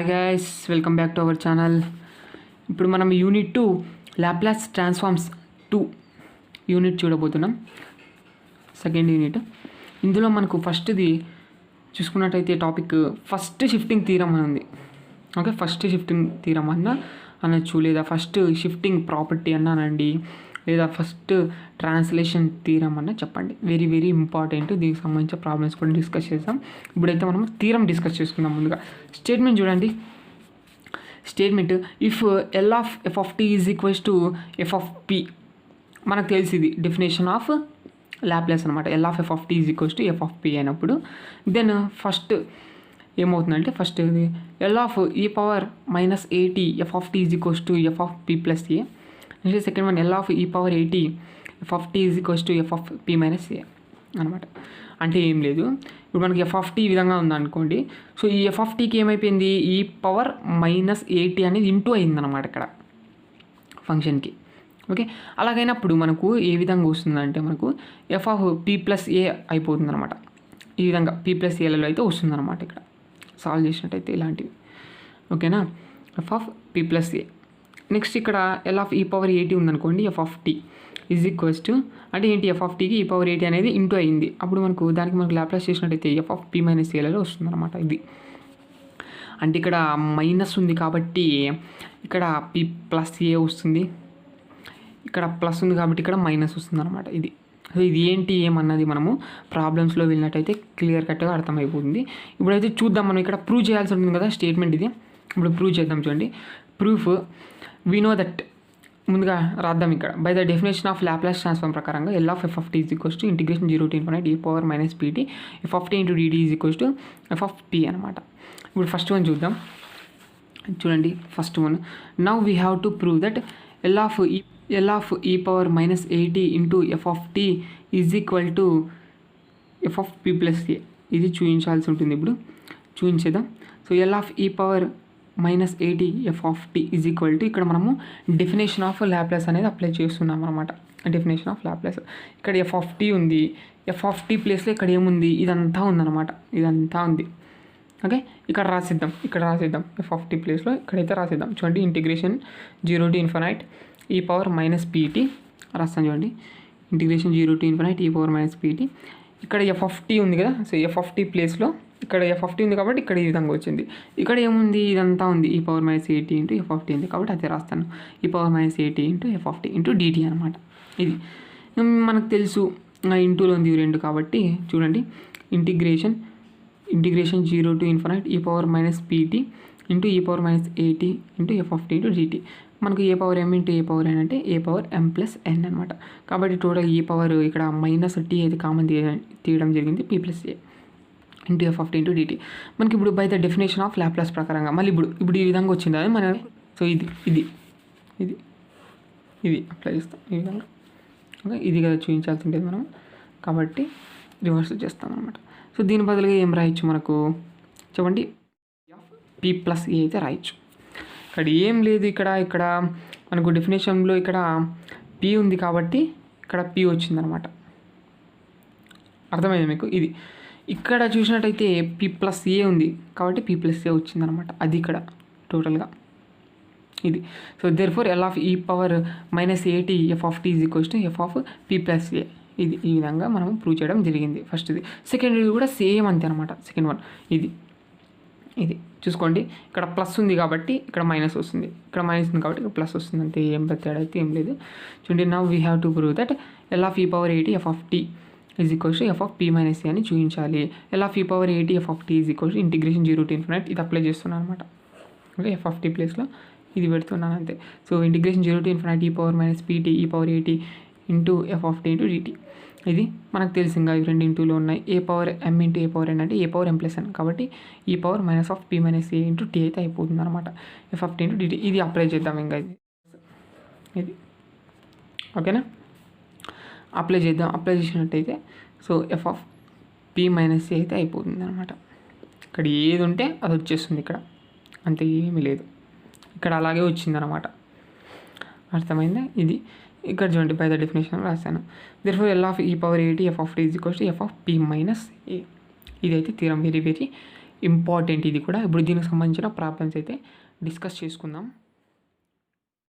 Hi guys, welcome back to our channel. ఇప్పుడు మనం unit 2 Laplace transforms 2 unit చూడబోతున్నాం. Second unit. ఇందులో మనకు ఫస్ట్ది చూసుకున్నట్టయితే టాపిక్ ఫస్ట్ షిఫ్టింగ్ థీరం అని ఉంది. ఓకే, ఫస్ట్ షిఫ్టింగ్ థీరం అనొచ్చు, లేదా ఫస్ట్ షిఫ్టింగ్ ప్రాపర్టీ అన్నానండి, లేదా ఫస్ట్ ట్రాన్స్లేషన్ థీరం అన్న చెప్పండి. Very very important. దీనికి సంబంధించిన ప్రాబ్లమ్స్ కూడా డిస్కస్ చేద్దాం. ఇప్పుడైతే మనం థీరం డిస్కస్ చేసుకుందాం. ముందుగా స్టేట్మెంట్ చూడండి. Statement if L of F of T is equals to F of P. మనకు తెలిసింది డెఫినేషన్ ఆఫ్ లాప్లాస్ అనమాట. L of F of T is equals to F of P అయినప్పుడు దెన్ ఫస్ట్ ఏమవుతుందంటే, first L of E power minus AT F of T is equals to F of P plus A. Next second one L of E power AT F of T is equals to F of P minus ఏ అనమాట. అంటే ఏం లేదు, ఇప్పుడు మనకి F of tea ఈ విధంగా ఉందనుకోండి. So ఈ ఎఫ్ ఆఫ్ టీకి ఏమైపోయింది, ఈ పవర్ మైనస్ ఏటీ అనేది ఇంటూ అయిందనమాట ఇక్కడ ఫంక్షన్కి. ఓకే, అలాగైనప్పుడు మనకు ఏ విధంగా వస్తుందంటే, మనకు ఎఫ్ ఆఫ్ పి ప్లస్ ఏ అయిపోతుంది అనమాట. ఈ విధంగా పి ప్లస్ ఏలలో అయితే వస్తుందన్నమాట ఇక్కడ సాల్వ్ చేసినట్టయితే ఇలాంటివి. ఓకేనా, F of P plus A. Next ఇక్కడ L of E power AT ఉందనుకోండి, F of T is equals to, అంటే ఏంటి, ఎఫ్ ఆఫ్ టీకి ఈ పవర్ ఏటీ అనేది ఇంటూ అయింది. అప్పుడు మనకు లాప్లాస్ చేసినట్టయితే ఎఫ్ ఆఫ్ పి మైనస్ ఏలలో వస్తుందన్నమాట. ఇది అంటే ఇక్కడ మైనస్ ఉంది కాబట్టి ఇక్కడ పి ప్లస్ ఏ వస్తుంది, ఇక్కడ ప్లస్ ఉంది కాబట్టి ఇక్కడ మైనస్ వస్తుంది అనమాట. ఇది సో ఇది ఏంటి ఏమన్నది మనము ప్రాబ్లమ్స్లో వెళ్ళినట్టయితే క్లియర్ కట్గా అర్థమైపోతుంది. ఇప్పుడైతే చూద్దాం. మనం ఇక్కడ ప్రూవ్ చేయాల్సి ఉంటుంది కదా స్టేట్మెంట్ ఇది. ఇప్పుడు ప్రూవ్ చేద్దాం. చూడండి, ప్రూఫ్ వి నో దట్. ముందుగా రాద్దాం ఇక్కడ. By the definition of Laplace transform ప్రకారంగా L of F of T is equals to integration 0 to ∞ e power minus PT F of T into DT is equals to F of P అనమాట. ఇప్పుడు first one చూద్దాం. చూడండి, first one, now we have to prove that L of E power minus AT into F of T is equal to F of P plus A. ఇది చూపించాల్సి ఉంటుంది. ఇప్పుడు చూపించేద్దాం. So L of E power minus AT F of T is equal to, ఇక్కడ మనము definition of Laplace అనేది apply చేస్తున్నాం అనమాట. డెఫినేషన్ ఆఫ్ లాప్లాస్ ఇక్కడ ఎఫ్ ఆఫ్ టీ ఉంది, ఎఫ్ ఆఫ్ టీ ప్లేస్లో ఇక్కడ ఏముంది, ఇదంతా ఉందన్నమాట. ఇదంతా ఉంది. ఓకే, ఇక్కడ రాసిద్దాం ఎఫ్ ఆఫ్ టీ ప్లేస్లో ఇక్కడైతే రాసిద్దాం. చూడండి, integration 0 to ∞ E power minus PT రాస్తాను. చూడండి, integration 0 to ∞ E power minus PT. ఇక్కడ ఎఫ్ ఆఫ్ టీ ఉంది కదా, సో ఎఫ్ ఆఫ్ టీ ప్లేస్లో ఇక్కడ ఎఫ్ ఆఫ్ టీ ఉంది కాబట్టి ఇక్కడ ఈ విధంగా వచ్చింది. ఇక్కడ ఏముంది, ఇదంతా ఉంది, E power minus AT into F of T ఉంది కాబట్టి అదే రాస్తాను. E power minus AT into F of T into DT అనమాట. ఇది మనకు తెలుసు, ఇంటూలో ఉంది 2 కాబట్టి చూడండి, integration 0 to ∞ E power minus PT into E power minus AT into F of T into DT. మనకు A power M into A power N అంటే A power M plus ఎన్ అనమాట. కాబట్టి టోటల్ ఈ పవర్ ఇక్కడ మైనస్ టీ అయితే common తీయడం జరిగింది, P plus A into F of T into DT. మనకి ఇప్పుడు by the definition of Laplace ప్రకారంగా మళ్ళీ ఇప్పుడు ఈ విధంగా వచ్చింది అది మన. సో ఇది అప్లై చేస్తాం ఈ విధంగా. ఓకే, ఇది కదా చూపించాల్సి ఉంటుంది మనం, కాబట్టి రివర్స్ చేస్తాం అనమాట. సో దీని బదులుగా ఏం రాయొచ్చు మనకు చెప్పండి, పీ ప్లస్ ఏ అయితే రాయొచ్చు. ఇక్కడ ఏం లేదు, ఇక్కడ మనకు డెఫినేషన్లో ఇక్కడ పీ ఉంది కాబట్టి ఇక్కడ పీ వచ్చిందనమాట. అర్థమైంది మీకు? ఇది ఇక్కడ చూసినట్టయితే పీ ప్లస్ ఏ ఉంది కాబట్టి పీ ప్లస్ ఏ వచ్చిందనమాట. అది ఇక్కడ టోటల్గా ఇది. So therefore L of E power minus AT F of T is equals to F of P plus A. ఇది ఈ విధంగా మనం ప్రూవ్ చేయడం జరిగింది. ఫస్ట్ది. సెకండ్ కూడా సేమ్ అంతే అనమాట. సెకండ్ వన్ ఇది చూసుకోండి, ఇక్కడ ప్లస్ ఉంది కాబట్టి ఇక్కడ మైనస్ వస్తుంది, ఇక్కడ మైనస్ ఉంది కాబట్టి ఇక్కడ ప్లస్ వస్తుంది. అంతే, ఏం తేడా అయితే ఏం లేదు. చూడండి, now we have to prove that L of E power AT F of T is equals to F of P minus A అని చూపించాలి. L of E power AT F of T is equals to integration 0 to ∞ ఇది apply చేస్తున్నాను అనమాట. Okay, F of T ప్లేస్లో ఇది పెడుతున్నాను అంతే. So integration 0 to ∞ E power minus PT E power AT into F of T into DT. ఇది మనకు తెలిసి ఇంకా ఇవి 2 ఇంటూలో ఉన్నాయి. A power M into A power N అంటే A power M plus N కాబట్టి E power minus of P minus A into T అయితే అయిపోతుంది అనమాట. F of T into DT ఇది అప్లై చేద్దాం. ఇంకా ఇది ఓకేనా, అప్లై చేసినట్టయితే so F of P minus A అయితే అయిపోతుంది అనమాట. ఇక్కడ ఏది ఉంటే అది వచ్చేస్తుంది ఇక్కడ, అంతే, ఏమీ లేదు. ఇక్కడ అలాగే వచ్చిందనమాట. అర్థమైందా? ఇది ఇక్కడ చూడండి, బై ద డెఫినేషన్ రాశాను. Therefore L of E power AT F of T is equals to F of P minus A. ఇదైతే థీరం వెరీ వెరీ ఇంపార్టెంట్ ఇది కూడా. ఇప్పుడు దీనికి సంబంధించిన ప్రాబ్లమ్స్ అయితే డిస్కస్ చేసుకుందాం.